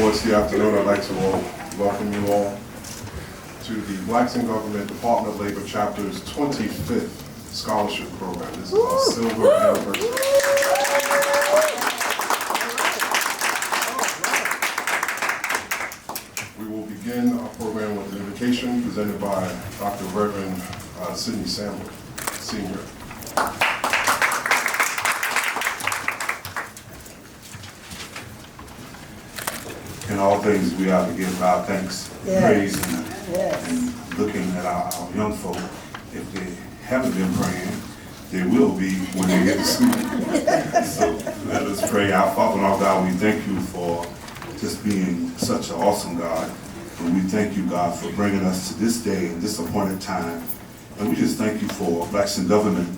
For this afternoon, I'd like to welcome you all to the Blacks in Government Department of Labor Chapter's 25th Scholarship Program. This is our silver anniversary. We will begin our program with an invocation presented by Dr. Reverend Sidney Sandler, Sr. In all things, we ought to give God thanks, praise, and looking at our young folk. If they haven't been praying, they will be when they get to school. So let us pray. Our Father and our God, we thank you for just being such an awesome God. And we thank you, God, for bringing us to this day and this appointed time. And we just thank you for Blacks in Government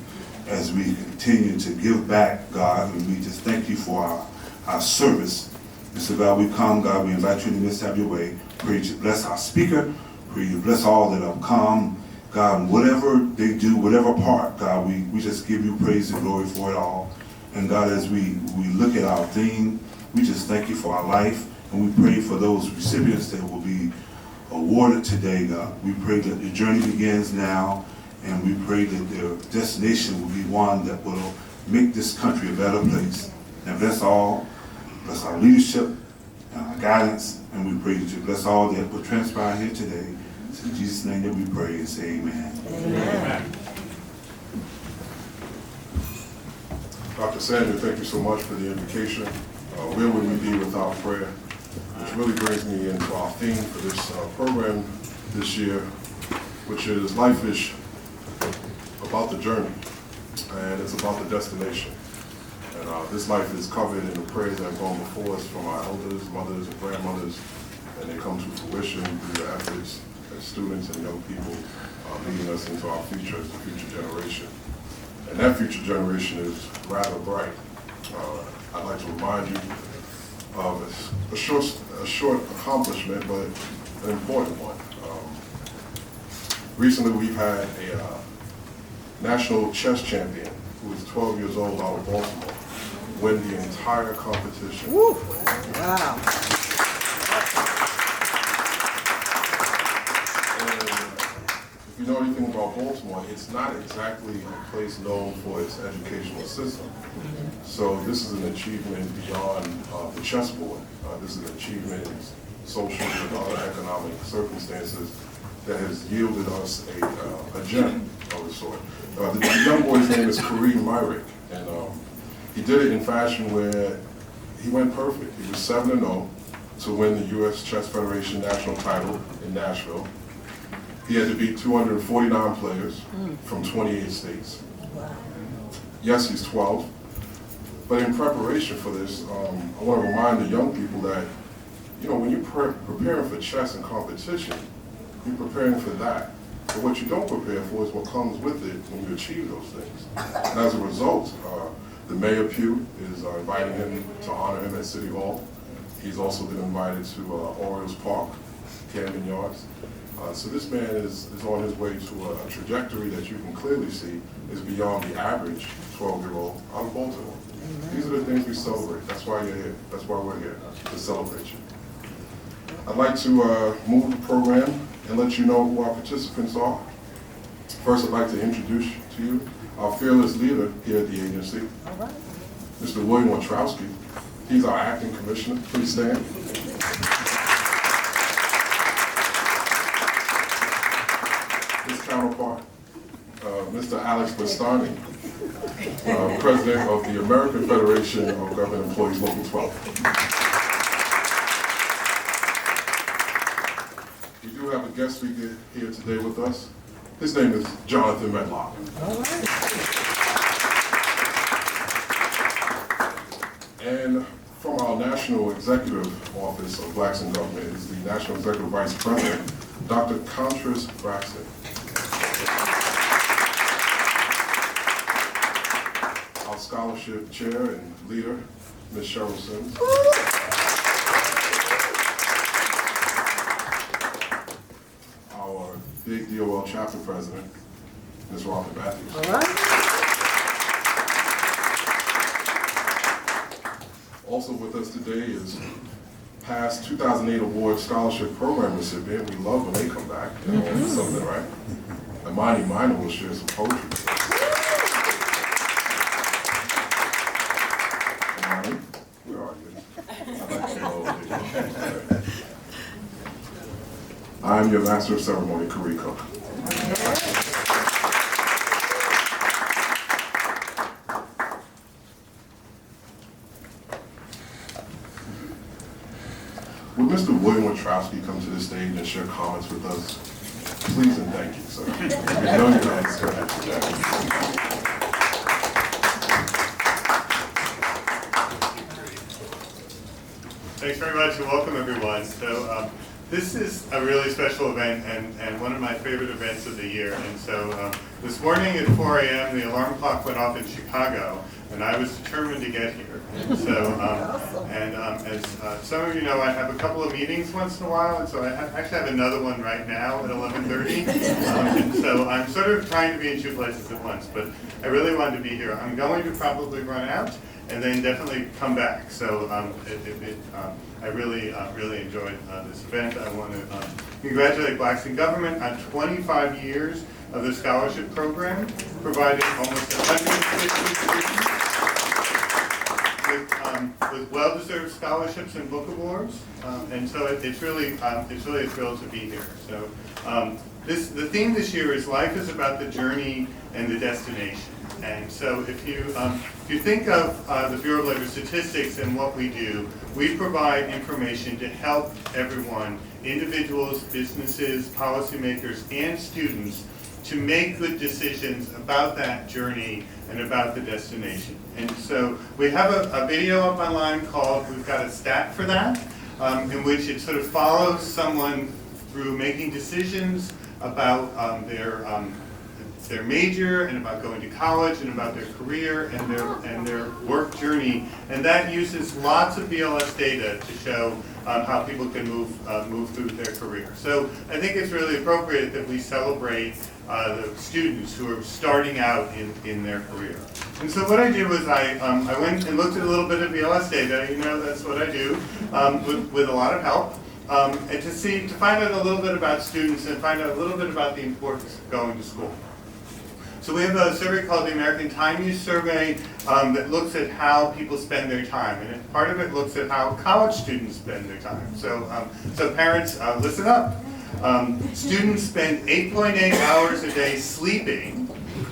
as we continue to give back, God. And we just thank you for our service. And so, God, we come, God, we invite you in the midst, have your way. Pray you bless our speaker. Pray you bless all that have come. God, whatever they do, whatever part, God, we just give you praise and glory for it all. And God, as we look at our theme, we just thank you for our life. And we pray for those recipients that will be awarded today, God. We pray that the journey begins now. And we pray that their destination will be one that will make this country a better place. And bless all. Bless our leadership and our guidance, and we pray that you bless all that will transpire here today. It's in Jesus' name that we pray and say amen. Amen. Dr. Sandler, thank you so much for the invitation. Where would we be without prayer? Which really brings me into our theme for this program this year, which is life is about the journey, and it's about the destination. And this life is covered in the prayers that have gone before us from our elders, mothers, and grandmothers, and they come to fruition through the efforts as students and young people leading us into our future as the future generation. And that future generation is rather bright. I'd like to remind you of a short accomplishment, but an important one. Recently, we've had a national chess champion who is 12 years old out of Baltimore win the entire competition. Woo. Wow. And if you know anything about Baltimore, it's not exactly a place known for its educational system. So this is an achievement beyond the chessboard. This is an achievement in social and other economic circumstances that has yielded us a gem of the sort. The young boy's name is Kareem Myrick, and he did it in fashion where he went perfect. He was 7-0 to win the U.S. Chess Federation national title in Nashville. He had to beat 249 players from 28 states. Yes, he's 12. But in preparation for this, I want to remind the young people that, you know, when you're preparing for chess and competition, you're preparing for that. But what you don't prepare for is what comes with it when you achieve those things. And as a result, the Mayor Pugh is inviting him to honor him at City Hall. He's also been invited to Orioles Park, Camden Yards. So this man is on his way to a trajectory that you can clearly see is beyond the average 12-year-old out of Baltimore. These are the things we celebrate. That's why you're here. That's why we're here, to celebrate you. I'd like to move the program and let you know who our participants are. First, I'd like to introduce to you our fearless leader here at the agency, Mr. William Wachowski. He's our acting commissioner. Please stand. His counterpart, Mr. Alex Bastani, president of the American Federation of Government Employees, Local 12. We do have a guest speaker here today with us. His name is Jonathan Medlock. All right. And from our National Executive Office of Blacks in Government is the National Executive Vice President, Dr. Contras Braxton. Our scholarship chair and leader, Ms. Cheryl Sims. Our BIG-DOL chapter president, Ms. Robin Matthews. All right. Also with us today is past 2008 award scholarship program recipient. We love when they come back. You know, something, right? Imani Minor will share some poetry with us. Imani, where are you? I'd like to know. I'm your master of ceremony, Kariko. Would Mr. William Wachowski come to the stage and share comments with us? Please and thank you, sir. We know you're not expected today. Thanks very much and welcome everyone. So this is a really special event and one of my favorite events of the year. And so this morning at 4 a.m. the alarm clock went off in Chicago and I was determined to get here. And so, as some of you know, I have a couple of meetings once in a while, and so I actually have another one right now at 11:30. And so I'm sort of trying to be in two places at once, but I really wanted to be here. I'm going to probably run out and then definitely come back. So I really enjoyed this event. I want to congratulate Blacks in Government on 25 years of the scholarship program, providing almost 150 students with well-deserved scholarships and book awards, and so it's really a thrill to be here. So the theme this year is life is about the journey and the destination. And so if you think of the Bureau of Labor Statistics and what we do, we provide information to help everyone, individuals, businesses, policymakers, and students, to make good decisions about that journey and about the destination. And so we have a video up online called We've Got a Stat for That, in which it sort of follows someone through making decisions about their major and about going to college and about their career and their work journey. And that uses lots of BLS data to show how people can move through their career. So I think it's really appropriate that we celebrate the students who are starting out in their career. And so what I did was I went and looked at a little bit of BLS data. You know, that's what I do, with a lot of help, and to find out a little bit about students and find out a little bit about the importance of going to school. So we have a survey called the American Time Use Survey that looks at how people spend their time, and part of it looks at how college students spend their time. So, parents, listen up. Students spend 8.8 hours a day sleeping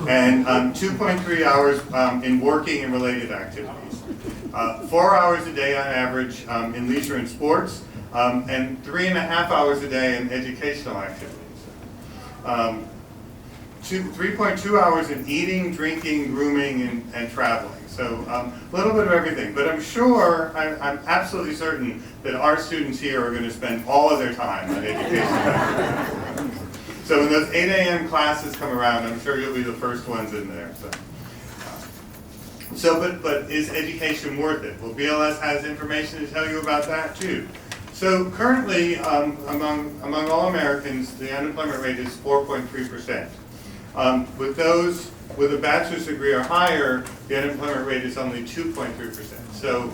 and 2.3 hours in working and related activities. 4 hours a day on average in leisure and sports, and 3.5 hours a day in educational activities. 3.2 hours in eating, drinking, grooming, and traveling. So a little bit of everything. But I'm sure, I'm absolutely certain that our students here are going to spend all of their time on education. So when those 8 a.m. classes come around, I'm sure you'll be the first ones in there. But is education worth it? Well, BLS has information to tell you about that too. So currently, among all Americans, the unemployment rate is 4.3%. With those with a bachelor's degree or higher, the unemployment rate is only 2.3%. So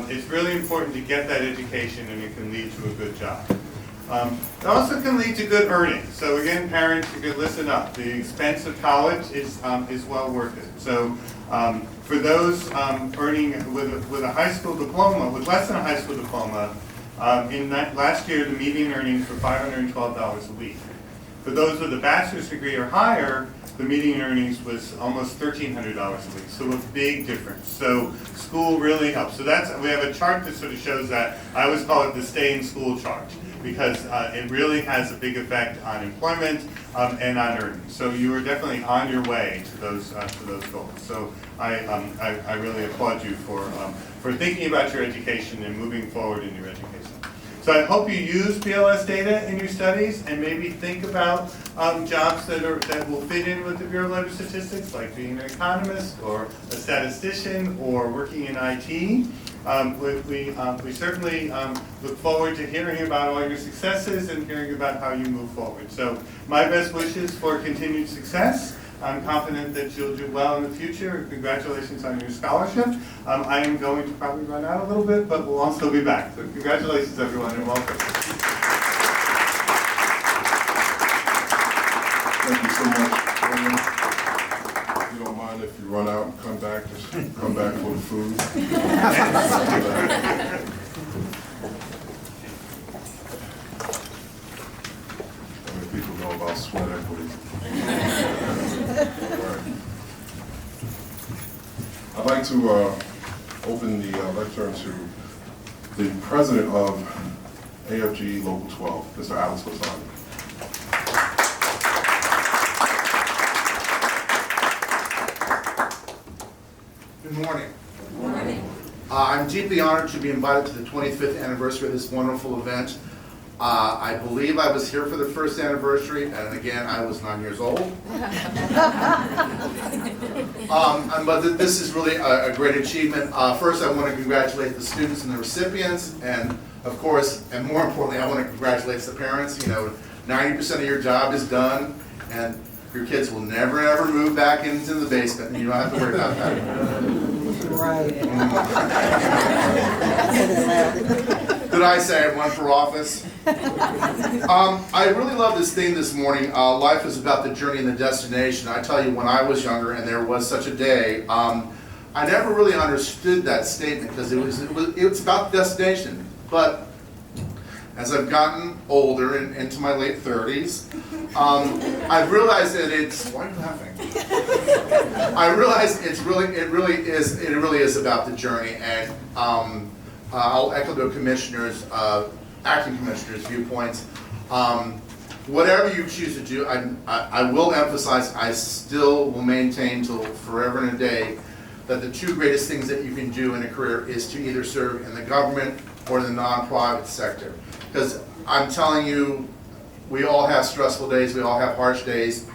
it's really important to get that education, and it can lead to a good job. It also can lead to good earnings. So again, parents, you can listen up. The expense of college is well worth it. So for those earning with a high school diploma, with less than a high school diploma, last year the median earnings were $512 a week. For those with a bachelor's degree or higher, the median earnings was almost $1,300 a week, so a big difference. So school really helps. So we have a chart that sort of shows that. I always call it the stay in school chart, because it really has a big effect on employment and on earnings. So you are definitely on your way to those goals. So I really applaud you for thinking about your education and moving forward in your education. So I hope you use BLS data in your studies and maybe think about jobs that will fit in with the Bureau of Labor Statistics, like being an economist or a statistician or working in IT. We certainly look forward to hearing about all your successes and hearing about how you move forward. So my best wishes for continued success. I'm confident that you'll do well in the future. Congratulations on your scholarship. I am going to probably run out a little bit, but we'll all still be back. So congratulations, everyone, and welcome. Thank you so much. If you don't mind if you run out and come back, just come back for the food. I mean, people know about sweat equity. All right. I'd like to open the lectern to the president of AFG Local 12, Mr. Alex Bastani. Good morning. Good morning. I'm deeply honored to be invited to the 25th anniversary of this wonderful event. I believe I was here for the first anniversary, and again, I was 9 years old. But this is really a great achievement. First, I want to congratulate the students and the recipients, and of course, and more importantly, I want to congratulate the parents. You know, 90% of your job is done, and your kids will never ever move back into the basement, and you don't have to worry about that. Right. Did I say I run for office? I really love this theme this morning. Life is about the journey and the destination. I tell you, when I was younger and there was such a day, I never really understood that statement because it's about the destination. But as I've gotten older and into my late 30s, I've realized that it's, why are you laughing? I realize it really is about the journey, and I'll echo the commissioner's, acting commissioner's viewpoints. Whatever you choose to do, I will emphasize, I still will maintain till forever and a day that the two greatest things that you can do in a career is to either serve in the government or in the non-private sector. Because I'm telling you, we all have stressful days, we all have harsh days,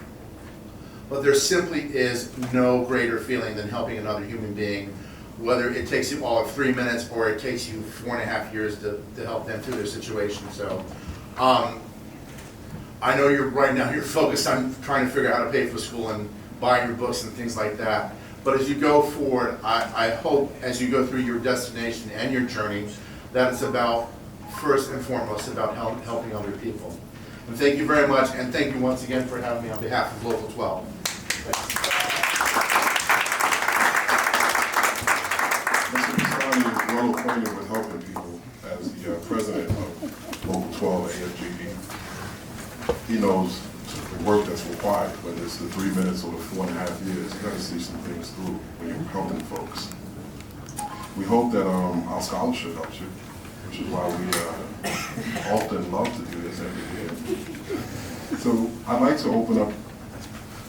but there simply is no greater feeling than helping another human being, whether it takes you all of 3 minutes or it takes you 4.5 years to help them through their situation. So I know right now you're focused on trying to figure out how to pay for school and buy your books and things like that. But as you go forward, I hope as you go through your destination and your journey, that it's about, first and foremost, about helping other people. And thank you very much, and thank you once again for having me on behalf of Local 12. Mr. Bastani is well acquainted with helping people as the president of Local 12 AFGB. He knows the work that's required, whether it's the 3 minutes or the 4.5 years. You got to see some things through when you're helping folks. We hope that our scholarship helps you, which is why we often love to do this every year. So I'd like to open up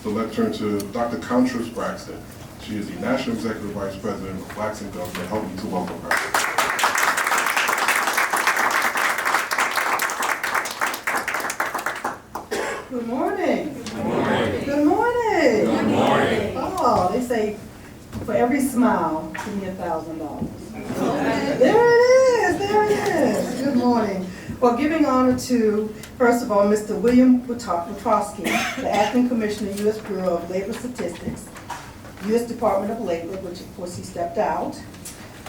the lectern to Dr. Contrice Braxton. She is the National Executive Vice President of Blacks in Government. Help me to welcome her. Good morning. Good morning. Good morning. Good morning. Oh, they say, for every smile, give me $1,000. There it is, there it is. Good morning. Well, giving honor to, first of all, Mr. William Witkowski, the Acting Commissioner, U.S. Bureau of Labor Statistics, U.S. Department of Labor, which of course he stepped out.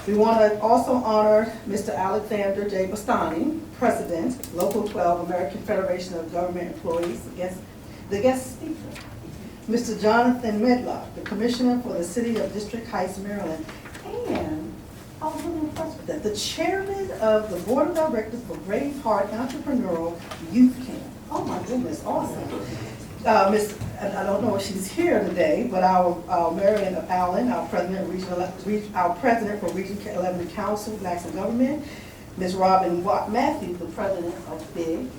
We want to also honor Mr. Alexander J. Bastani, President, Local 12, American Federation of Government Employees, the guest speaker. Mr. Jonathan Medlock, the Commissioner for the City of District Heights, Maryland, and I was really impressed with that, the Chairman of the Board of Directors for Brave Heart Entrepreneurial Youth Camp. Oh my goodness, awesome. I don't know if she's here today, but our Marion Allen, our President for Region 11 Council, Blacks in Government, Ms. Robin Matthews, the President of BIG,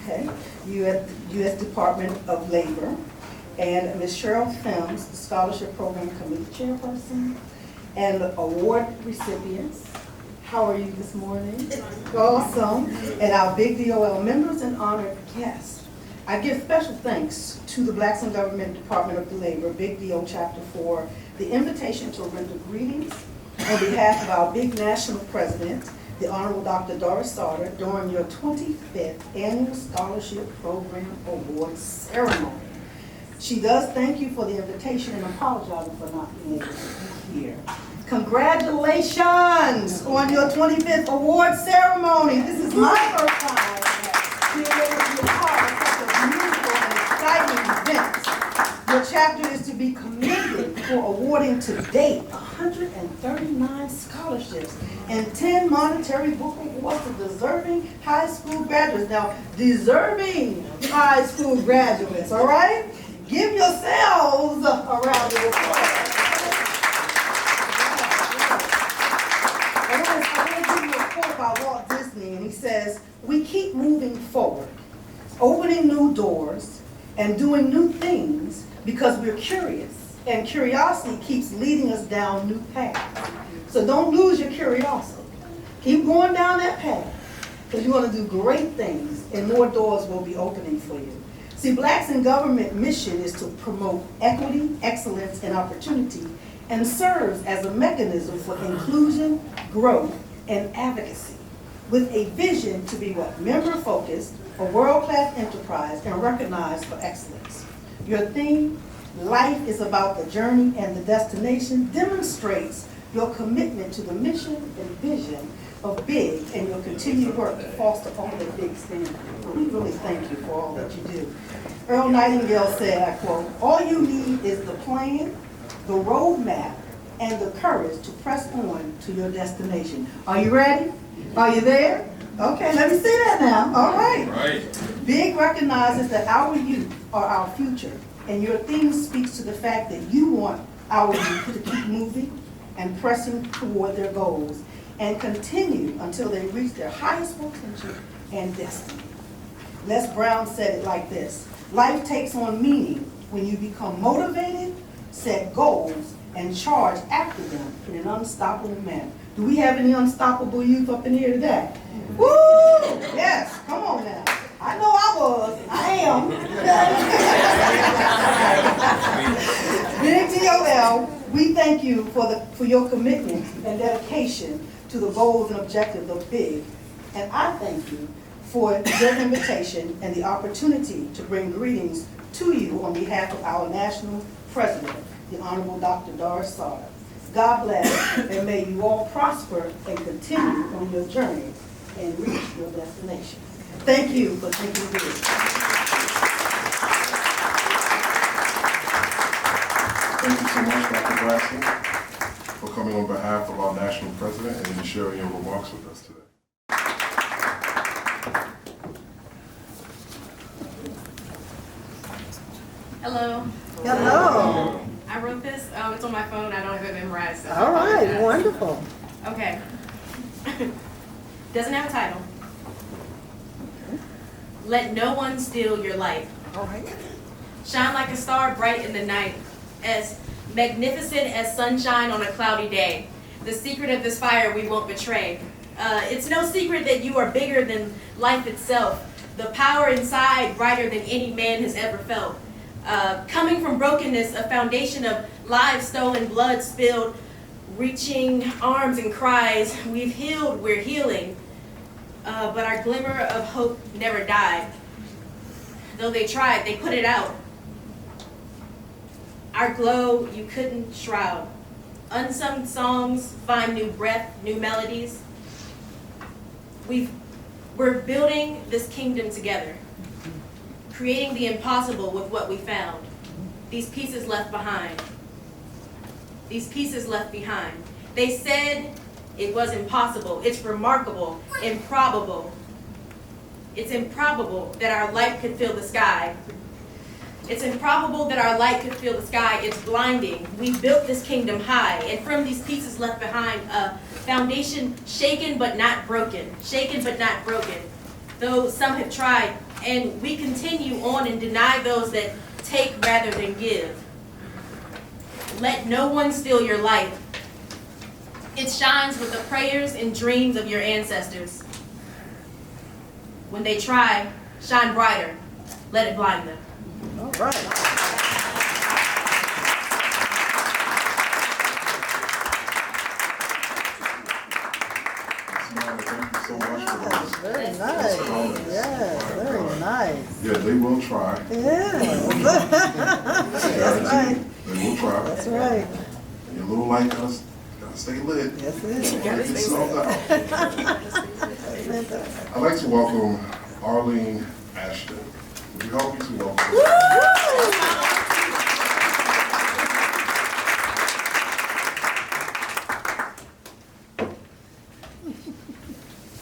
okay, U.S. Department of Labor, and Ms. Cheryl Thames, the Scholarship Program Committee Chairperson, and the award recipients. How are you this morning? Awesome. And our BIG-DOL members and honored guests. I give special thanks to the Blacks in Government Department of Labor, BIG-DO Chapter 4, the invitation to render greetings on behalf of our BIG National President, the Honorable Dr. Doris Sauter, during your 25th Annual Scholarship Program Award Ceremony. She does thank you for the invitation and apologizing for not being able to be here. Congratulations on your 25th award ceremony. This is my first time being able to be a part of such a beautiful and exciting event. Your chapter is to be commended for awarding to date 139 scholarships and 10 monetary book awards to deserving high school graduates. Now, deserving high school graduates, all right? Give yourselves a round of applause. I want to give you a quote by Walt Disney, and he says, "We keep moving forward, opening new doors, and doing new things because we're curious, and curiosity keeps leading us down new paths." So don't lose your curiosity. Keep going down that path, because you're going to do great things, and more doors will be opening for you. See, Blacks in Government mission is to promote equity, excellence, and opportunity, and serves as a mechanism for inclusion, growth, and advocacy, with a vision to be what? Member-focused, a world-class enterprise, and recognized for excellence. Your theme, "Life is about the journey and the destination," demonstrates your commitment to the mission and vision of BIG and your continued work to foster all that BIG stands for. We really thank you for all that you do. Earl Nightingale said, I quote, "All you need is the plan, the roadmap, and the courage to press on to your destination." Are you ready? Are you there? Okay, let me see that now. All right. BIG recognizes that our youth are our future, and your theme speaks to the fact that you want our youth to keep moving and pressing toward their goals and continue until they reach their highest potential and destiny. Les Brown said it like this: "Life takes on meaning when you become motivated, set goals, and charge after them in an unstoppable manner." Do we have any unstoppable youth up in here today? Woo! Yes, come on now. I know I was. I am. BIG-DOL, we thank you for your commitment and dedication to the goals and objectives of BIG. And I thank you for your invitation and the opportunity to bring greetings to you on behalf of our national president, the Honorable Dr. Doris Sauter. God bless, and may you all prosper and continue on your journey and reach your destination. Thank you for thinking of this. Thank you so much, Dr. Braxton, for coming on behalf of our national president and sharing your remarks with us today. Hello. Hello. I wrote this. It's on my phone. I don't have it memorized. So All right, wonderful. Okay. Doesn't have a title. Let no one steal your light. All right. Shine like a star bright in the night, as magnificent as sunshine on a cloudy day. The secret of this fire we won't betray. It's no secret that you are bigger than life itself. The power inside brighter than any man has ever felt. Coming from brokenness, a foundation of lives stolen, blood spilled, reaching arms and cries. We've healed, we're healing. But our glimmer of hope never died. Though they tried, they put it out. Our glow you couldn't shroud. Unsung songs find new breath, new melodies. We're building this kingdom together, creating the impossible with what we found. These pieces left behind. These pieces left behind. They said it was impossible. It's remarkable, improbable. It's improbable that our light could fill the sky. It's improbable that our light could fill the sky. It's blinding. We built this kingdom high, and from these pieces left behind, a foundation shaken but not broken. Shaken but not broken. Though some have tried, and we continue on and deny those that take rather than give. Let no one steal your light. It shines with the prayers and dreams of your ancestors. When they try, shine brighter. Let it blind them. All right. Let's Mama, thank you so much for those. Very nice. comments. Yes, My very God. nice. Yeah, they will try. Yes. That's right. They will try. That's right. And your little light gotta stay lit. Yes, it is. Get snuffed out. I'd like to welcome Arlene Ashton. Would you help me to welcome?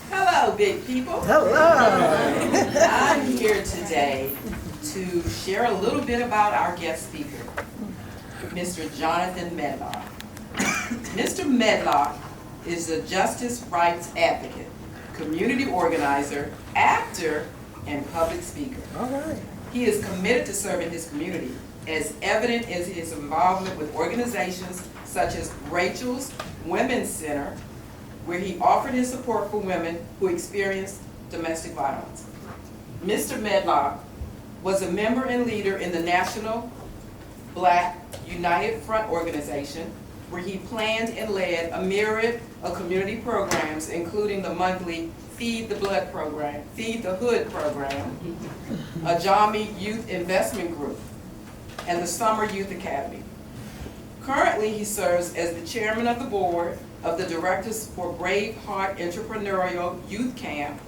Hello, big people. Hello. I'm here today to share a little bit about our guest speaker, Mr. Jonathan Medlock. Mr. Medlock is a justice rights advocate, community organizer, actor, and public speaker. All right. He is committed to serving his community, as evident as his involvement with organizations such as Rachel's Women's Center, where he offered his support for women who experienced domestic violence. Mr. Medlock was a member and leader in the National Black United Front organization, where he planned and led a myriad of community programs, including the monthly Feed the Blood program, Feed the Hood program, a Jami Youth Investment Group, and the Summer Youth Academy. Currently, he serves as the chairman of the board of the Directors for Brave Heart Entrepreneurial Youth Camp.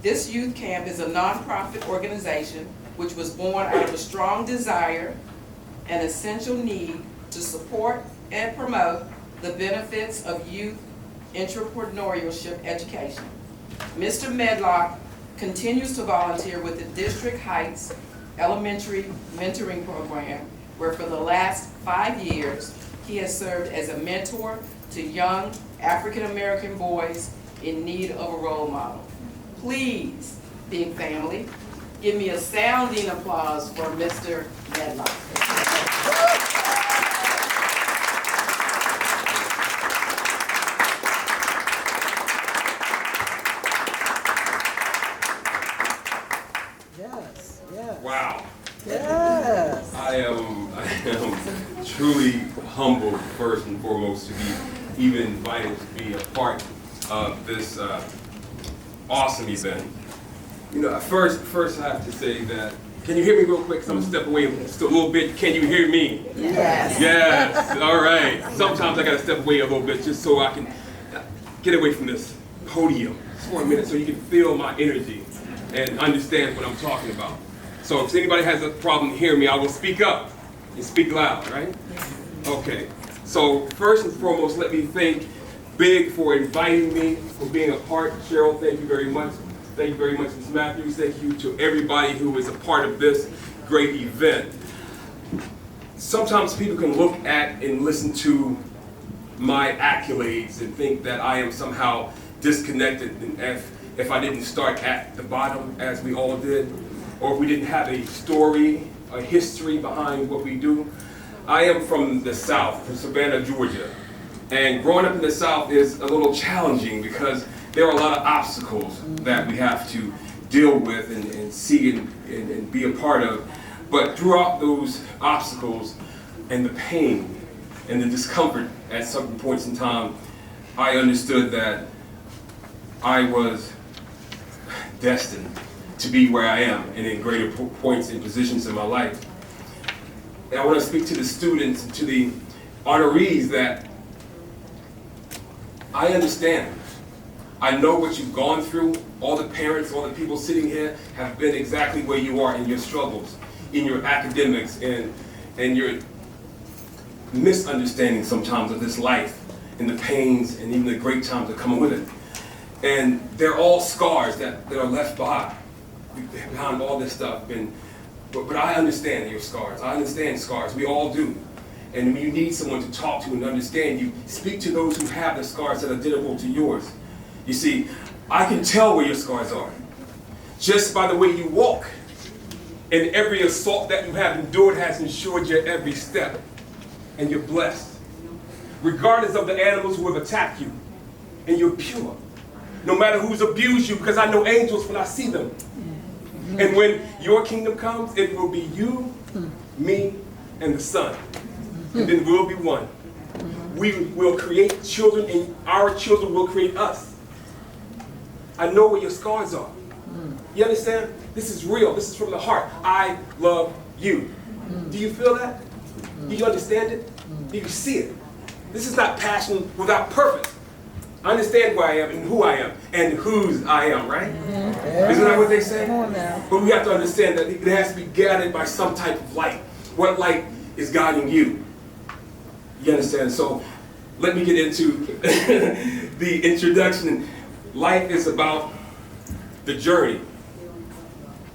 This youth camp is a nonprofit organization which was born out of a strong desire and essential need to support and promote the benefits of youth entrepreneurship education. Mr. Medlock continues to volunteer with the District Heights Elementary Mentoring Program, where for the last 5 years, he has served as a mentor to young African-American boys in need of a role model. Please, big family, give me a sounding applause for Mr. Medlock. Yes, yes. Wow. Yes. I am truly humbled, first and foremost, to be even invited to be a part of this awesome event. You know, first I have to say that, can you hear me real quick? So I'm gonna step away just a little bit. Can you hear me? Yes. Yes, all right. Sometimes I gotta step away a little bit just so I can get away from this podium just for a minute so you can feel my energy and understand what I'm talking about. So if anybody has a problem hearing me, I will speak up and speak loud, right? Okay. So first and foremost, let me thank BIG for inviting me, for being a part. Cheryl, thank you very much. Thank you very much, Ms. Matthews. Thank you to everybody who is a part of this great event. Sometimes people can look at and listen to my accolades and think that I am somehow disconnected, and if I didn't start at the bottom as we all did, or if we didn't have a story, a history behind what we do. I am from the South, from Savannah, Georgia. And growing up in the South is a little challenging because there are a lot of obstacles that we have to deal with and see and be a part of. But throughout those obstacles and the pain and the discomfort at certain points in time, I understood that I was destined to be where I am and in greater points and positions in my life. And I want to speak to the students and to the honorees that I understand. I know what you've gone through. All the parents, all the people sitting here have been exactly where you are in your struggles, in your academics, and your misunderstanding sometimes of this life, and the pains and even the great times that come with it. And they're all scars that are left behind all this stuff. But I understand your scars. I understand scars. We all do. And when you need someone to talk to and understand, you speak to those who have the scars that are identical to yours. You see, I can tell where your scars are just by the way you walk. And every assault that you have endured has ensured your every step. And you're blessed. Regardless of the animals who have attacked you. And you're pure. No matter who's abused you, because I know angels when I see them. And when your kingdom comes, it will be you, me, and the Son. And then we'll be one. We will create children, and our children will create us. I know where your scars are. You understand? This is real. This is from the heart. I love you. Do you feel that? Do you understand it? Do you see it? This is not passion without purpose. I understand where I am and who I am and whose I am, right? Isn't that what they say? But we have to understand that it has to be guided by some type of light. What light is guiding you? You understand? So let me get into the introduction. Life is about the journey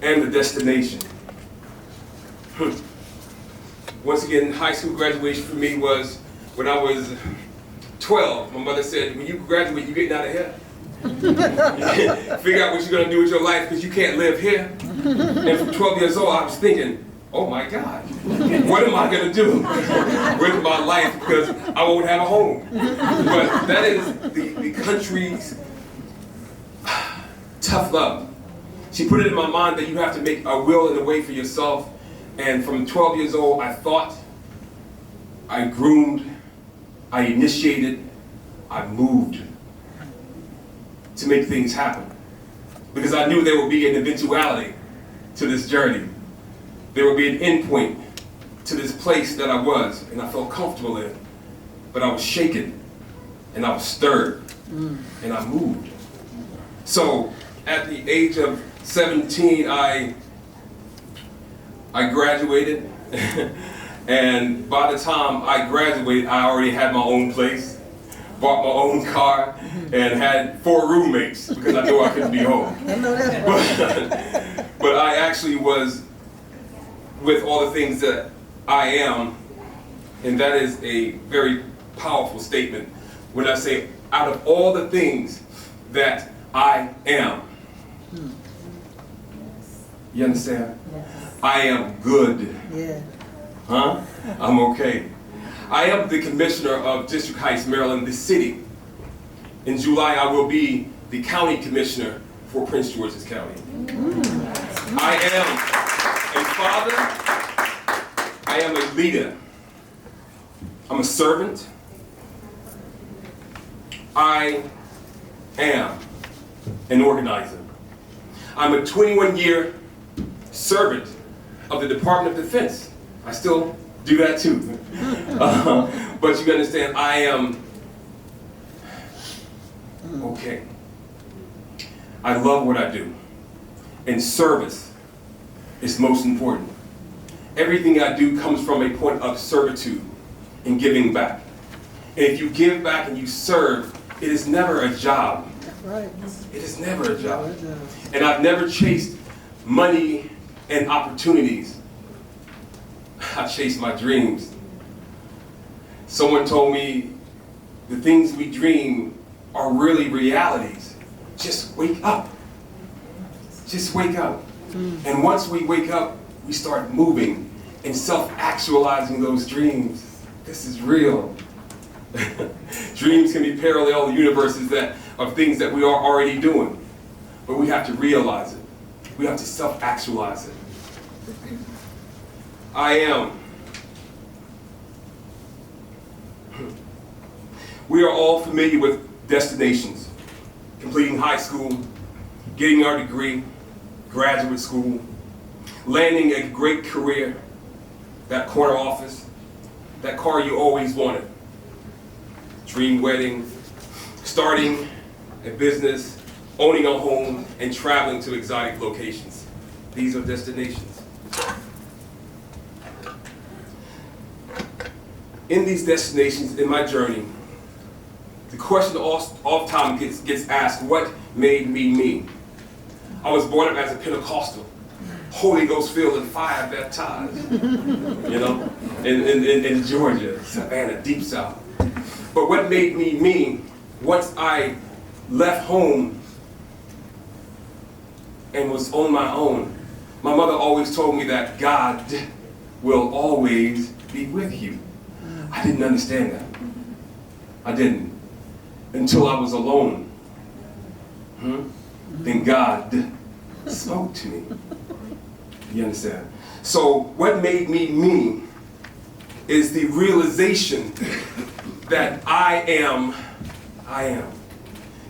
and the destination. Once again, high school graduation for me was when I was 12. My mother said, when you graduate, you're getting out of here. Figure out what you're going to do with your life because you can't live here. And from 12 years old, I was thinking, oh my God, what am I going to do with my life because I won't have a home? But that is the country's tough love. She put it in my mind that you have to make a will and a way for yourself. And from 12 years old, I thought, I groomed, I initiated, I moved to make things happen. Because I knew there would be an eventuality to this journey. There would be an end point to this place that I was and I felt comfortable in. But I was shaken and I was stirred and I moved. So at the age of 17, I graduated. And by the time I graduated, I already had my own place, bought my own car, and had 4 roommates because I knew I couldn't be home. But I actually was with all the things that I am, and that is a very powerful statement when I say, out of all the things that I am. You understand? I am good. Yeah. Huh? I'm okay. I am the commissioner of District Heights, Maryland, the city. In July, I will be the county commissioner for Prince George's County. I am a father. I am a leader. I'm a servant. I am an organizer. I'm a 21-year servant of the Department of Defense. I still do that too. But you understand, I am okay. I love what I do. And service is most important. Everything I do comes from a point of servitude and giving back. And if you give back and you serve, it is never a job. Right. It is never a job. And I've never chased money and opportunities. I chased my dreams. Someone told me the things we dream are really realities. Just wake up. Just wake up. And once we wake up, we start moving and self-actualizing those dreams. This is real. Dreams can be parallel universes that of things that we are already doing. But we have to realize it. We have to self-actualize it. I am. We are all familiar with destinations. Completing high school, getting our degree, graduate school, landing a great career, that corner office, that car you always wanted, dream wedding, starting a business, owning a home, and traveling to exotic locations. These are destinations. In these destinations, in my journey, the question all the time gets asked, what made me me? I was born up as a Pentecostal, Holy Ghost filled and fire baptized, you know, in Georgia, Savannah, Deep South. But what made me me, once I left home and was on my own, my mother always told me that God will always be with you. I didn't understand that. I didn't. Until I was alone. Then God spoke to me. You understand? So what made me me is the realization that I am.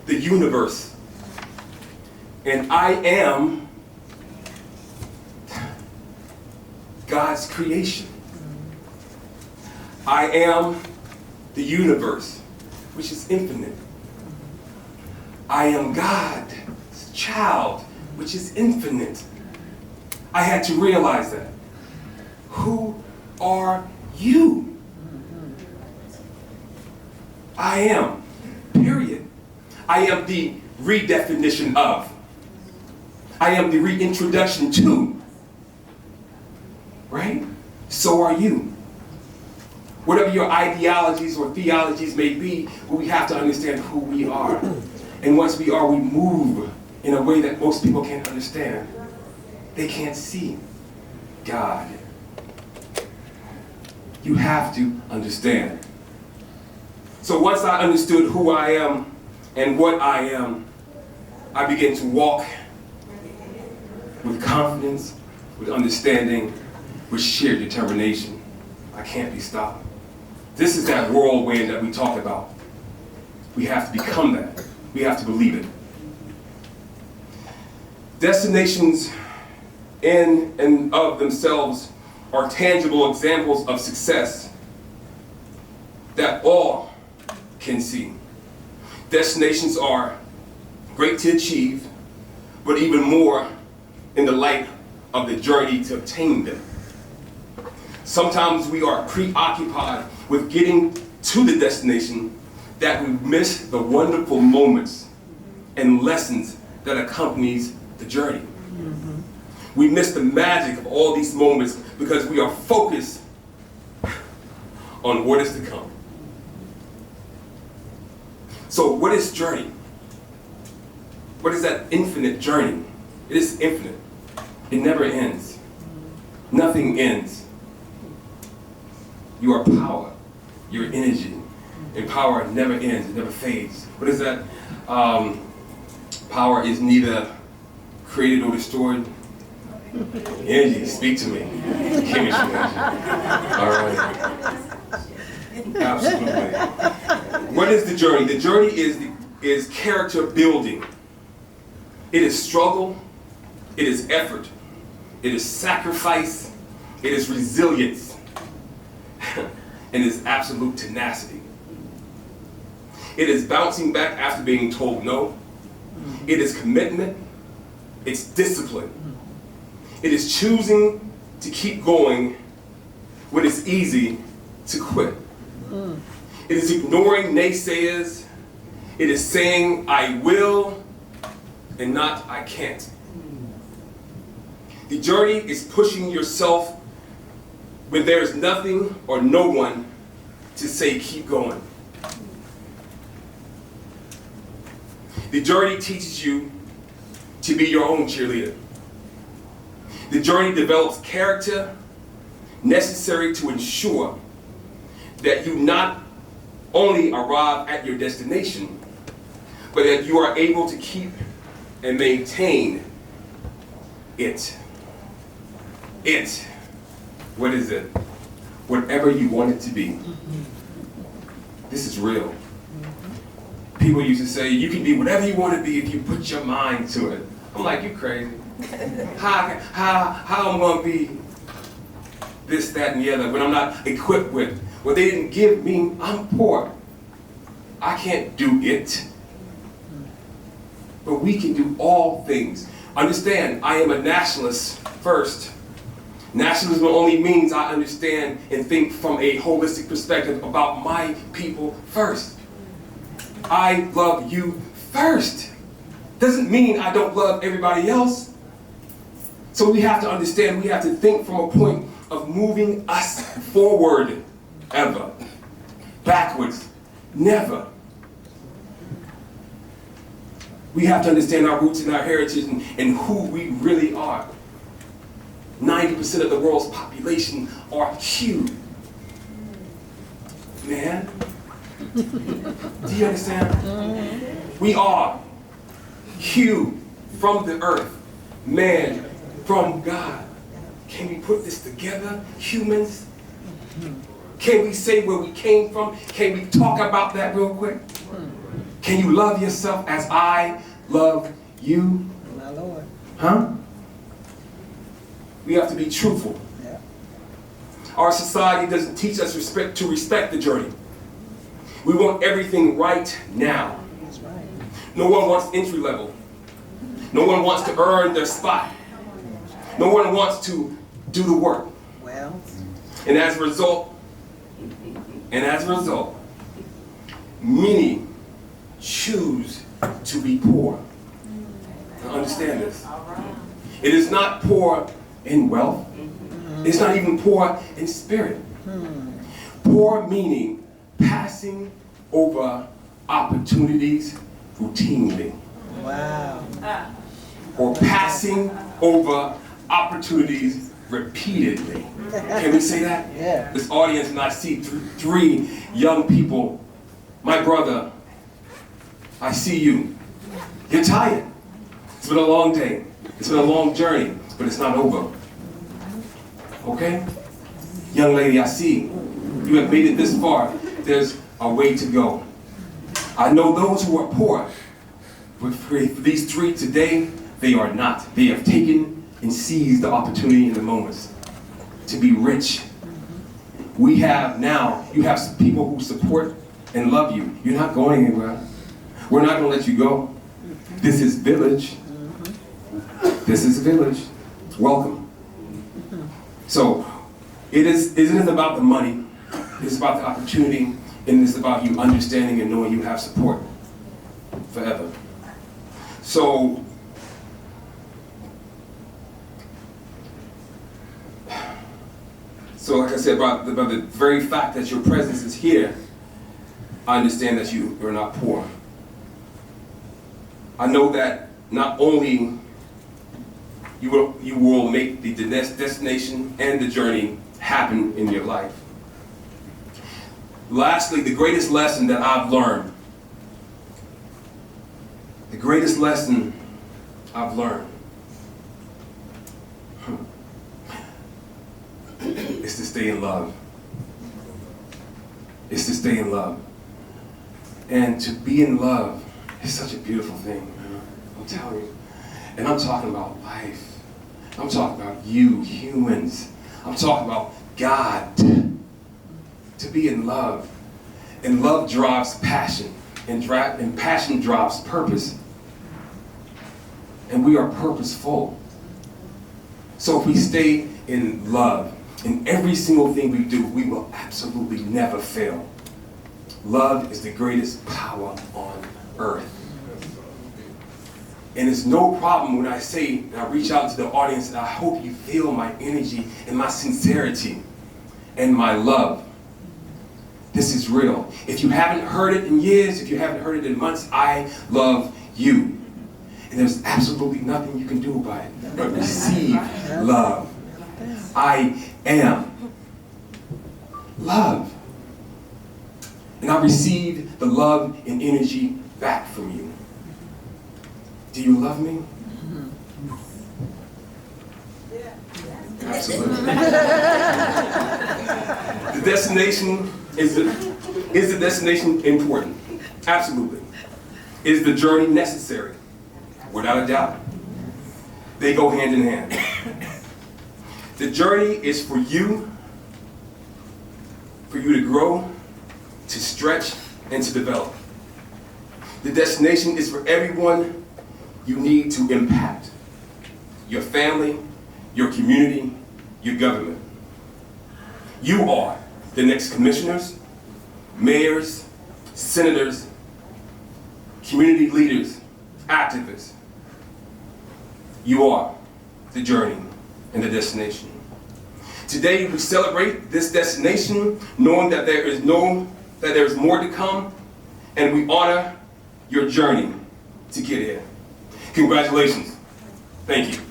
The universe And I am God's creation. I am the universe, which is infinite. I am God's child, which is infinite. I had to realize that. Who are you? I am, period. I am the redefinition of. I am the reintroduction to. Right? So are you. Whatever your ideologies or theologies may be, we have to understand who we are. And once we are, we move in a way that most people can't understand. They can't see God. You have to understand. So once I understood who I am and what I am, I began to walk with confidence, with understanding, with sheer determination. I can't be stopped. This is that whirlwind that we talk about. We have to become that. We have to believe it. Destinations in and of themselves are tangible examples of success that all can see. Destinations are great to achieve, but even more in the light of the journey to obtain them. Sometimes we are preoccupied with getting to the destination that we miss the wonderful moments and lessons that accompanies the journey. We miss the magic of all these moments because we are focused on what is to come. So what is journey? What is that infinite journey? It is infinite. It never ends. Nothing ends. You are power. Your energy. And power never ends. It never fades. What is that? Power is neither created or destroyed. Energy, speak to me. Chemistry, energy. All right. Absolutely. What is the journey? The journey is character building. It is struggle. It is effort. It is sacrifice. It is resilience. And it is absolute tenacity. It is bouncing back after being told no. It is commitment. It's discipline. It is choosing to keep going when it's easy to quit. It is ignoring naysayers. It is saying I will and not I can't. The journey is pushing yourself when there is nothing or no one to say keep going. The journey teaches you to be your own cheerleader. The journey develops character necessary to ensure that you not only arrive at your destination, but that you are able to keep and maintain it. It. What is it? Whatever you want it to be. This is real. People used to say, you can be whatever you want to be if you put your mind to it. I'm like, you crazy. How I'm going to be this, that, and the other when I'm not equipped with? Well, they didn't give me, I'm poor. I can't do it. But we can do all things. Understand, I am a nationalist first. Nationalism only means I understand and think from a holistic perspective about my people first. I love you first. Doesn't mean I don't love everybody else. So we have to understand, we have to think from a point of moving us forward, ever. Backwards, never. We have to understand our roots and our heritage and who we really are. 90% of the world's population are huge. Man, do you understand? We are huge from the earth, man from God. Can we put this together, humans? Can we say where we came from? Can we talk about that real quick? Can you love yourself as I love you? Huh? We have to be truthful. Our society doesn't teach us to respect the journey. We want everything right now. No one wants entry level. No one wants to earn their spot. No one wants to do the work. And as a result, many choose to be poor. Now understand this. It is not poor in wealth. It's not even poor in spirit. Poor meaning passing over opportunities routinely. Or passing over opportunities repeatedly. Can we say that? Yeah. This audience, and I see three young people. My brother, I see you. You're tired. It's been a long day. It's been a long journey, but it's not over. Okay? Young lady, I see you have made it this far. There's a way to go. I know those who are poor, but for these three today, they are not. They have taken and seized the opportunity in the moments to be rich. We have now, you have some people who support and love you. You're not going anywhere. We're not going to let you go. This is village. This is village. Welcome. So, it isn't about the money. It's about the opportunity, and it's about you understanding and knowing you have support forever. So, like I said, about the very fact that your presence is here, I understand that you are not poor. I know that not only you will make the destination and the journey happen in your life. Lastly, the greatest lesson that I've learned, is to stay in love. It's to stay in love. And to be in love is such a beautiful thing, man. I'm telling you. And I'm talking about life. I'm talking about you, humans. I'm talking about God. To be in love. And love drives passion. And passion drives purpose. And we are purposeful. So if we stay in love, in every single thing we do, we will absolutely never fail. Love is the greatest power on earth. And it's no problem when I say, and I reach out to the audience, and I hope you feel my energy and my sincerity and my love. This is real. If you haven't heard it in years, if you haven't heard it in months, I love you. And there's absolutely nothing you can do about it but receive love. I am love. And I receive the love and energy back from you. Do you love me? Absolutely. The destination, is the destination important? Absolutely. Is the journey necessary? Without a doubt. They go hand in hand. The journey is for you to grow, to stretch, and to develop. The destination is for everyone you need to impact. Your family, your community, your government. You are the next commissioners, mayors, senators, community leaders, activists. You are the journey and the destination. Today we celebrate this destination, knowing that there is more to come, and we honor your journey to get here. Congratulations. Thank you.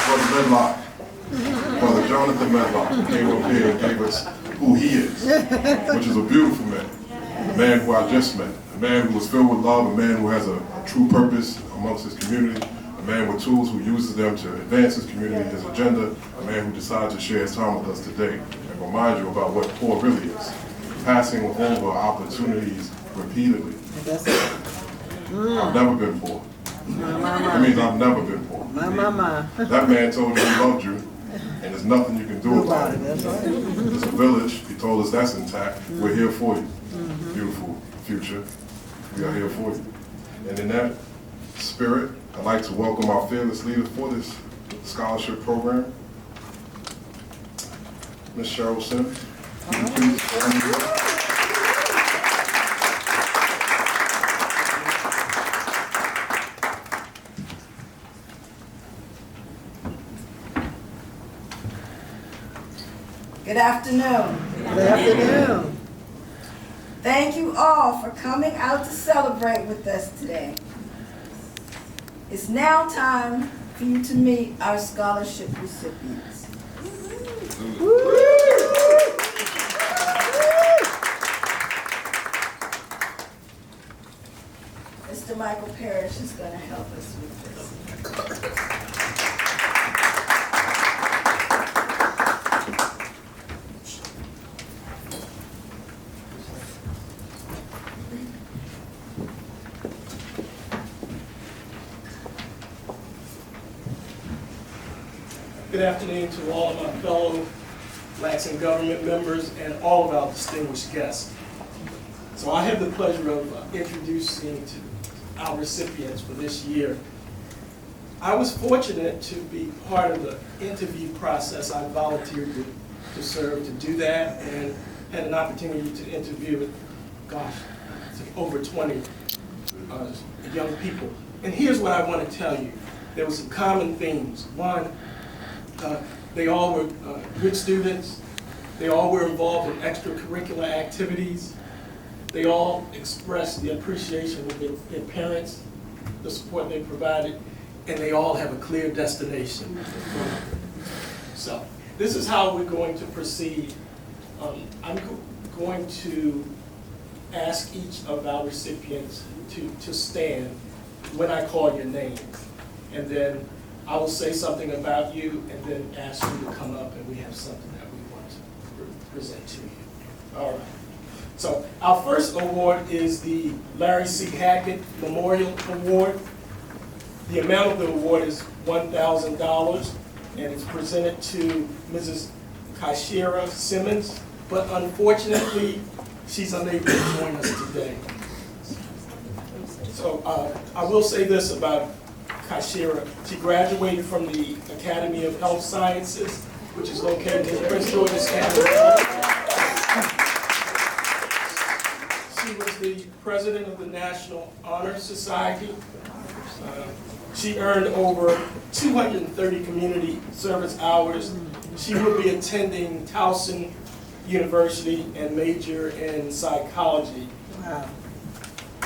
Brother Medlock, Brother Jonathan Medlock came up here and gave us who he is, which is a beautiful man. A man who I just met, a man who was filled with love, a man who has a true purpose amongst his community, a man with tools who uses them to advance his community, his agenda, a man who decides to share his time with us today and remind you about what poor really is. Passing over opportunities repeatedly. I've never been poor. That means I've never been poor. That man told you he loved you, and there's nothing you can do about it. There's a village, he told us that's intact. We're here for you. Beautiful future. We are here for you. And in that spirit, I'd like to welcome our fearless leader for this scholarship program, Ms. Cheryl Sims. Good afternoon. Good afternoon. Thank you all for coming out to celebrate with us today. It's now time for you to meet our scholarship recipients. Mr. Michael Parrish is going to help us with this. Good afternoon to all of my fellow Lansing government members and all of our distinguished guests. So I have the pleasure of introducing to our recipients for this year. I was fortunate to be part of the interview process. I volunteered to serve to do that and had an opportunity to interview, over 20 young people. And here's what I want to tell you. There were some common themes. One, they all were good students. They all were involved in extracurricular activities. They all expressed the appreciation of their parents, the support they provided, and they all have a clear destination. So this is how we're going to proceed. I'm going to ask each of our recipients to stand when I call your name. And then I will say something about you and then ask you to come up, and we have something that we want to present to you. All right. So our first award is the Larry C. Hackett Memorial Award. The amount of the award is $1,000, and it's presented to Mrs. Kaishira Simmons, but unfortunately, she's unable to join us today. So I will say this about Kaishira. She graduated from the Academy of Health Sciences, which is located in Prince George's County. She was the president of the National Honor Society. She earned over 230 community service hours. She will be attending Towson University and major in psychology. Wow.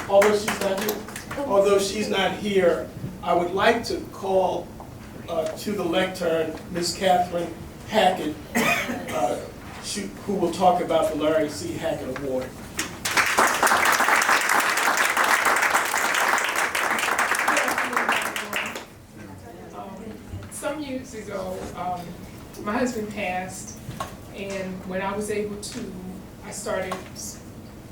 Although she's not here, I would like to call to the lectern Ms. Catherine Hackett, who will talk about the Larry C. Hackett Award. Some years ago, my husband passed, and when I was able to, I started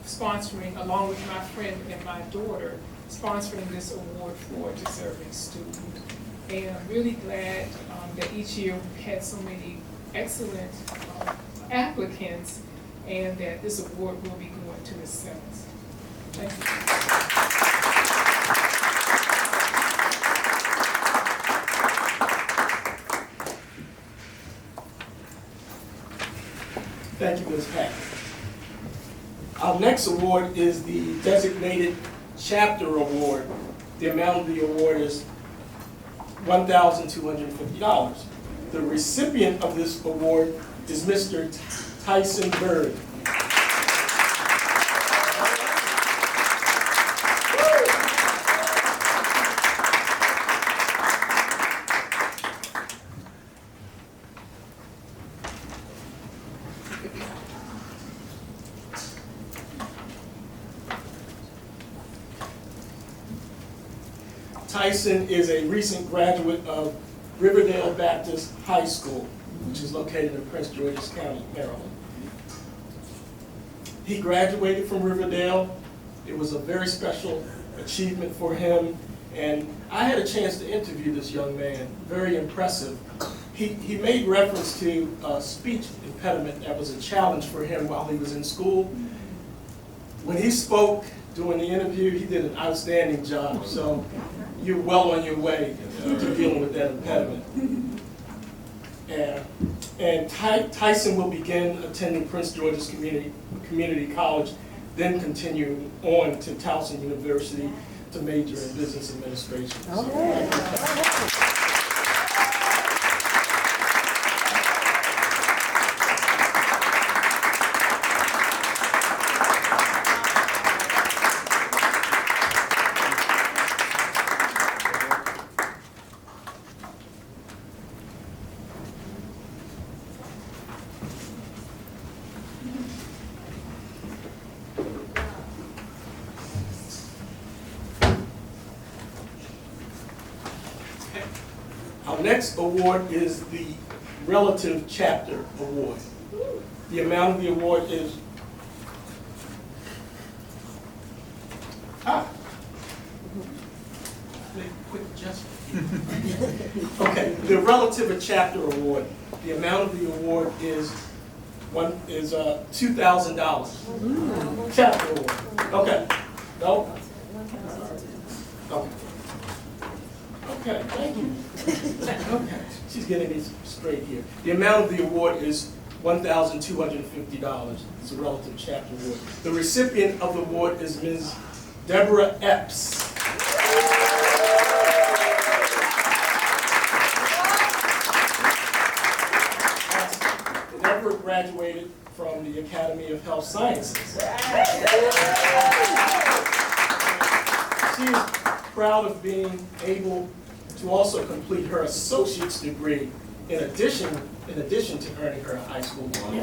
sponsoring, along with my friend and my daughter, sponsoring this award for a deserving student. And I'm really glad that each year we've had so many excellent applicants, and that this award will be going to Ms. Simmons. Thank you. Thank you, Ms. Hackett. Our next award is the Designated Chapter Award. The amount of the award is $1,250. The recipient of this award is Mr. Tyson Bird. Tyson is a recent graduate of Riverdale Baptist High School, which is located in Prince George's County, Maryland. He graduated from Riverdale. It was a very special achievement for him, and I had a chance to interview this young man, very impressive. He made reference to a speech impediment that was a challenge for him while he was in school. When he spoke during the interview, he did an outstanding job, so you're well on your way to dealing with that impediment. And Tyson will begin attending Prince George's Community College, then continue on to Towson University to major in business administration. Our next award is the Relative Chapter Award. The amount of the award is make a quick adjustment. Okay, the Relative Chapter Award. The amount of the award is $2,000. Chapter award. Okay. No. Okay. Okay, thank you. Okay, she's getting these straight here. The amount of the award is $1,250. It's a Relative Chapter Award. The recipient of the award is Ms. Deborah Epps. Deborah graduated from the Academy of Health Sciences. She is proud of being able to also complete her associate's degree in addition to earning her high school diploma.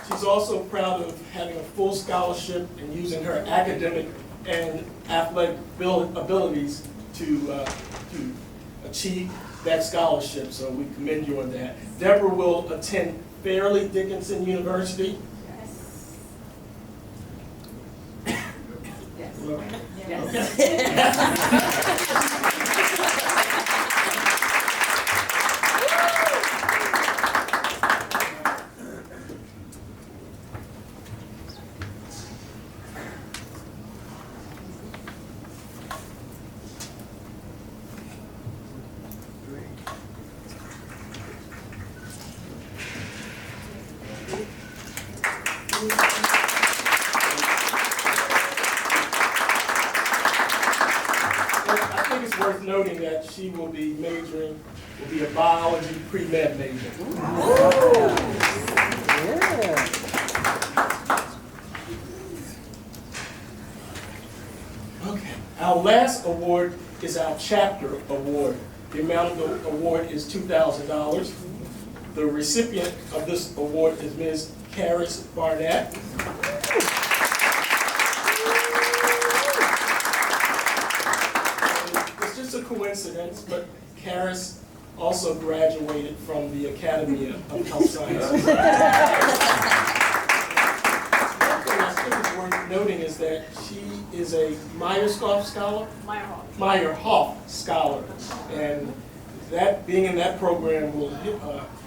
She's also proud of having a full scholarship and using her academic and athletic abilities to achieve that scholarship, so we commend you on that. Deborah will attend Fairleigh Dickinson University. Worth noting that she will be a biology pre-med major. Okay, our last award is our chapter award. The amount of the award is $2,000. The recipient of this award is Ms. Karis Barnett. It's a coincidence, but Karis also graduated from the Academy of Health Sciences. One thing I think is worth noting is that she is a Meyerhoff Scholar. Meyerhoff Scholar, and that being in that program will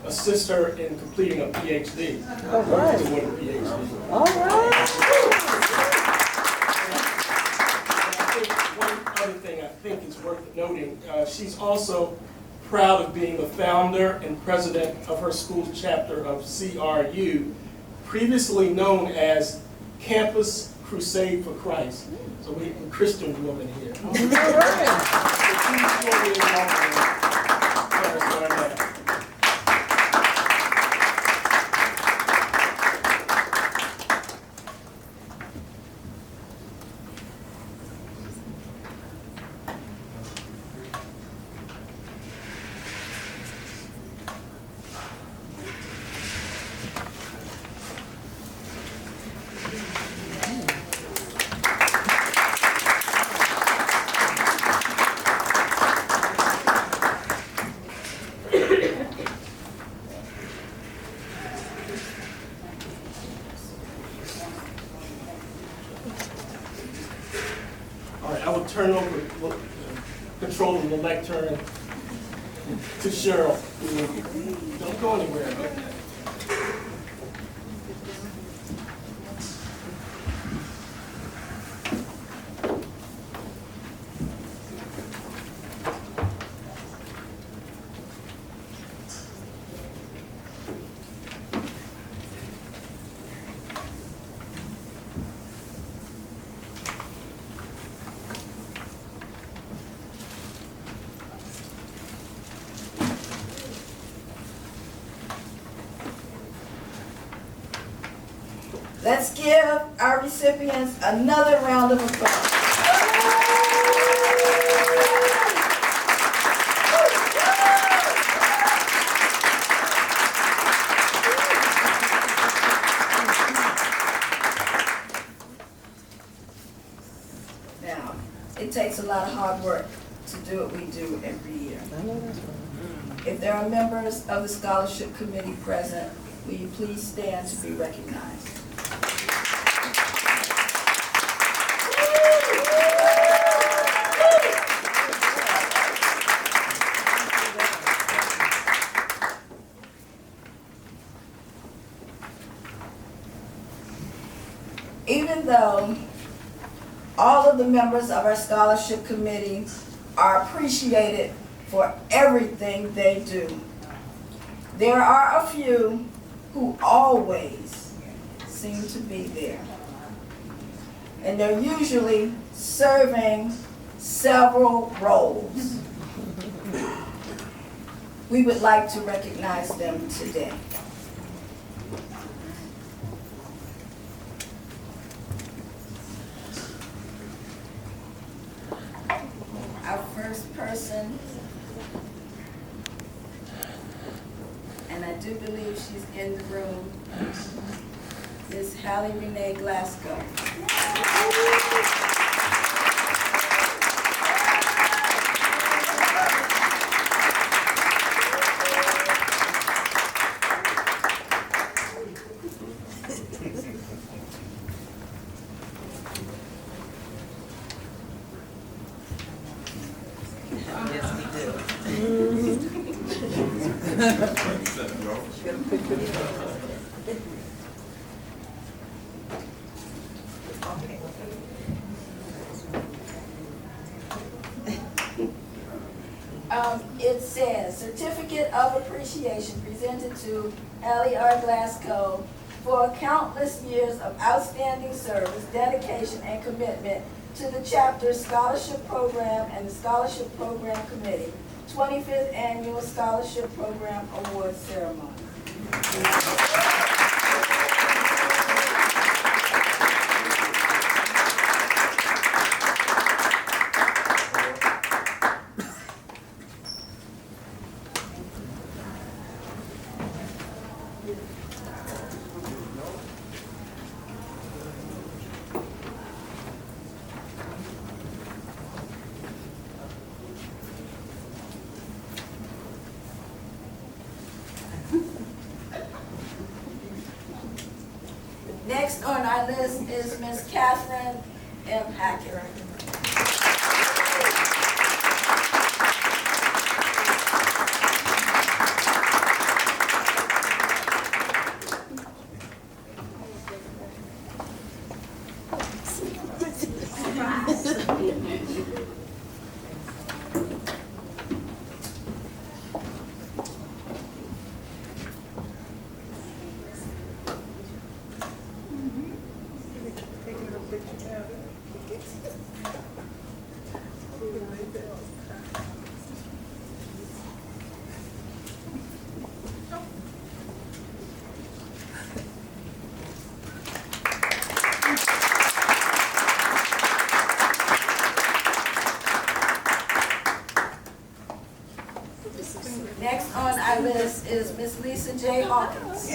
assist her in completing a PhD. All right. To win a PhD. All right. Other thing I think is worth noting, she's also proud of being the founder and president of her school chapter of CRU, previously known as Campus Crusade for Christ. So we have a Christian woman here. All right. turn over control of the lectern to Cheryl. Don't go anywhere. Let's give our recipients another round of applause. Now, it takes a lot of hard work to do what we do every year. If there are members of the scholarship committee present, will you please stand to be recognized? Even though all of the members of our scholarship committee are appreciated for everything they do, there are a few who always seem to be there. And they're usually serving several roles. We would like to recognize them today. Our first person, and I do believe she's in the room, is Hallie Renee Glasgow. It says, Certificate of Appreciation presented to Hallie R. Glasgow for countless years of outstanding service, dedication, and commitment to the chapter scholarship program and the scholarship program committee. 25th Annual Scholarship Program Award Ceremony. Next on our list is Ms. Catherine M. Hackett. Next on our list is Ms. Lisa J. Hawkins.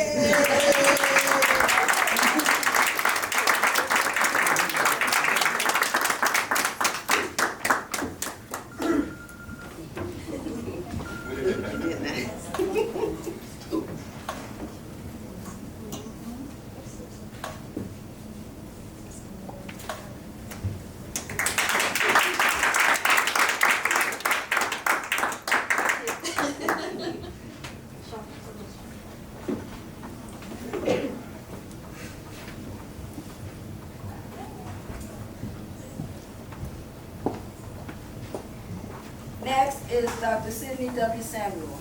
is Dr. Sidney W. Samuel.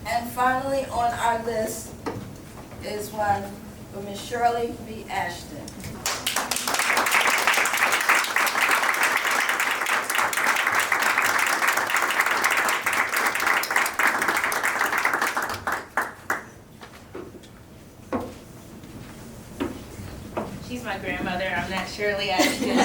And finally on our list is one for Ms. Shirley B. Ashton. She's my grandmother, I'm not Shirley Ashton.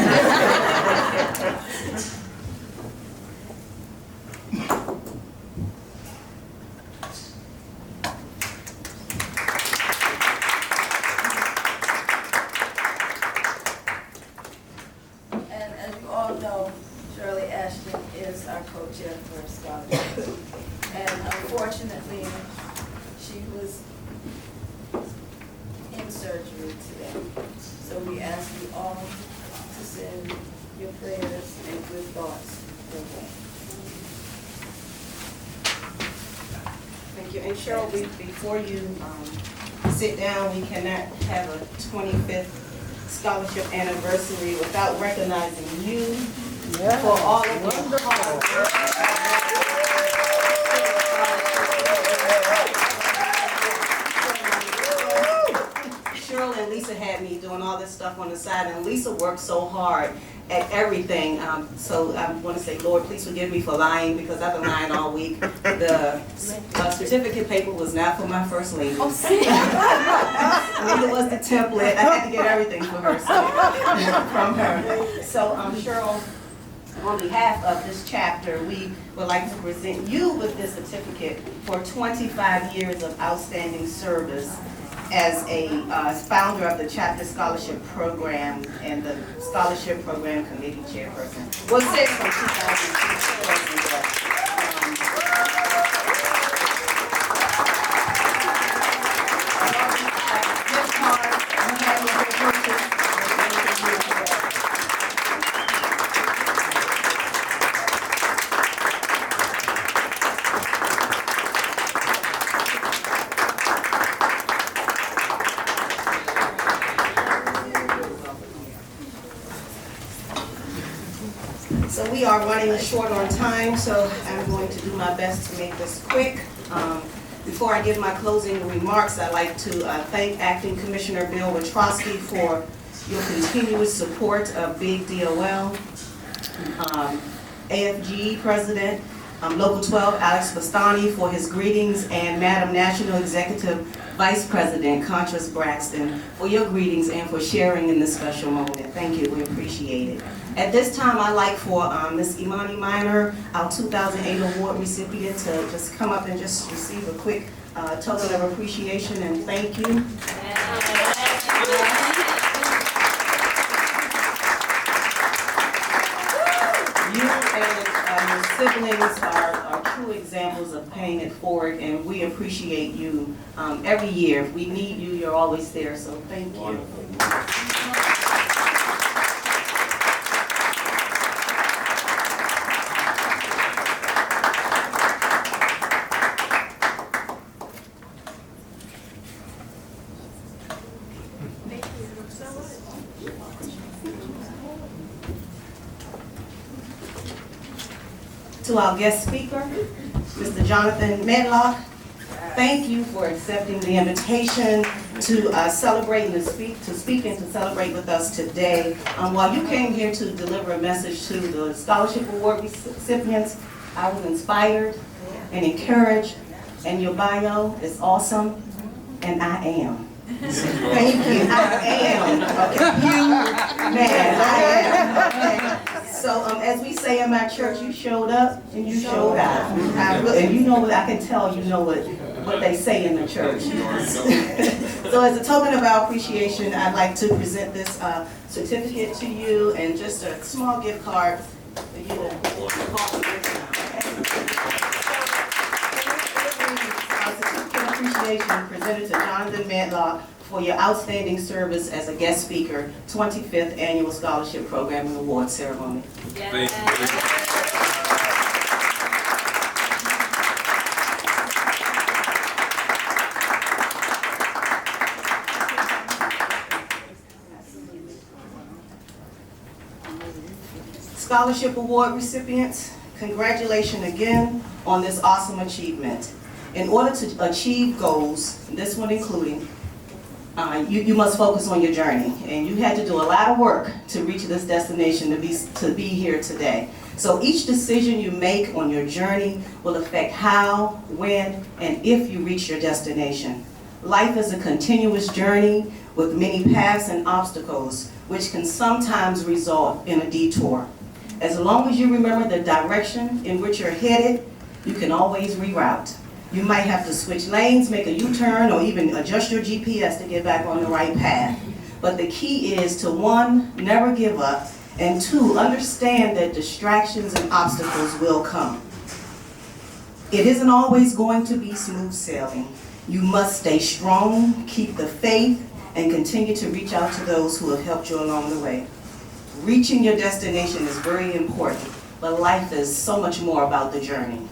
And as you all know, Shirley Ashton is our co-chair for scholarship. And unfortunately, she was in surgery today. So we ask you all to send your prayers and good thoughts her way. Thank you. And Cheryl, before you sit down, we cannot have a 25th scholarship anniversary without recognizing you for all of your hard work. Cheryl and Lisa had me doing all this stuff on the side, and Lisa worked so hard at everything. So I want to say, Lord, please forgive me for lying, because I've been lying all week. The certificate paper was not for my first lady. Oh, see? Neither was the template. I had to get everything for her, from her. So Cheryl, on behalf of this chapter, we would like to present you with this certificate for 25 years of outstanding service as a founder of the Chapter Scholarship Program and the Scholarship Program Committee Chairperson. Well, since from 2006. So we are running short on time, so I'm going to do my best to make this quick. Before I give my closing remarks, I'd like to thank Acting Commissioner Bill Witrowski for your continuous support of BIG-DOL, AFG President, Local 12 Alex Bastani for his greetings, and Madam National Executive Vice President Contras Braxton for your greetings and for sharing in this special moment. Thank you, we appreciate it. At this time, I'd like for Ms. Imani Minor, our 2008 award recipient, to just come up and just receive a quick token of appreciation and thank you. You and your siblings are true examples of paying it forward, and we appreciate you every year. If we need you, you're always there, so thank you. To our guest speaker, Mr. Jonathan Medlock, thank you for accepting the invitation to celebrate and to speak and to celebrate with us today. While you came here to deliver a message to the scholarship award recipients, I was inspired and encouraged, and your bio is awesome, and I am. Thank you, I am. Okay. You, man, I am. Okay. So as we say in my church, you showed up and you showed out. And you know what, I can tell you know what they say in the church. So as a token of our appreciation, I'd like to present this certificate to you and just a small gift card for you to call for your time. Certificate of appreciation presented to Jonathan Medlock for your outstanding service as a guest speaker, 25th Annual Scholarship Program and Award Ceremony. Thank you. Scholarship Award recipients, congratulations again on this awesome achievement. In order to achieve goals, this one including, you must focus on your journey, and you had to do a lot of work to reach this destination to be here today. So each decision you make on your journey will affect how, when, and if you reach your destination. Life is a continuous journey with many paths and obstacles, which can sometimes result in a detour. As long as you remember the direction in which you're headed, you can always reroute. You might have to switch lanes, make a U-turn, or even adjust your GPS to get back on the right path. But the key is to, 1, never give up, and 2, understand that distractions and obstacles will come. It isn't always going to be smooth sailing. You must stay strong, keep the faith, and continue to reach out to those who have helped you along the way. Reaching your destination is very important, but life is so much more about the journey.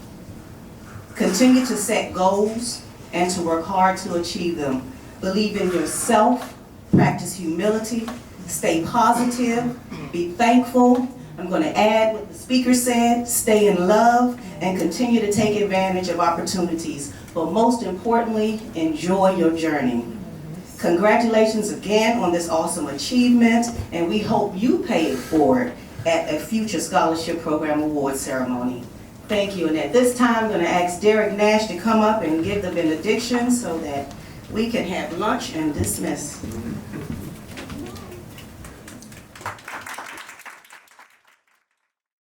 Continue to set goals and to work hard to achieve them. Believe in yourself, practice humility, stay positive, be thankful. I'm going to add what the speaker said, stay in love, and continue to take advantage of opportunities. But most importantly, enjoy your journey. Congratulations again on this awesome achievement, and we hope you pay it forward at a future Scholarship Program Award ceremony. Thank you, and at this time, I'm going to ask Derek Nash to come up and give the benediction so that we can have lunch and dismiss.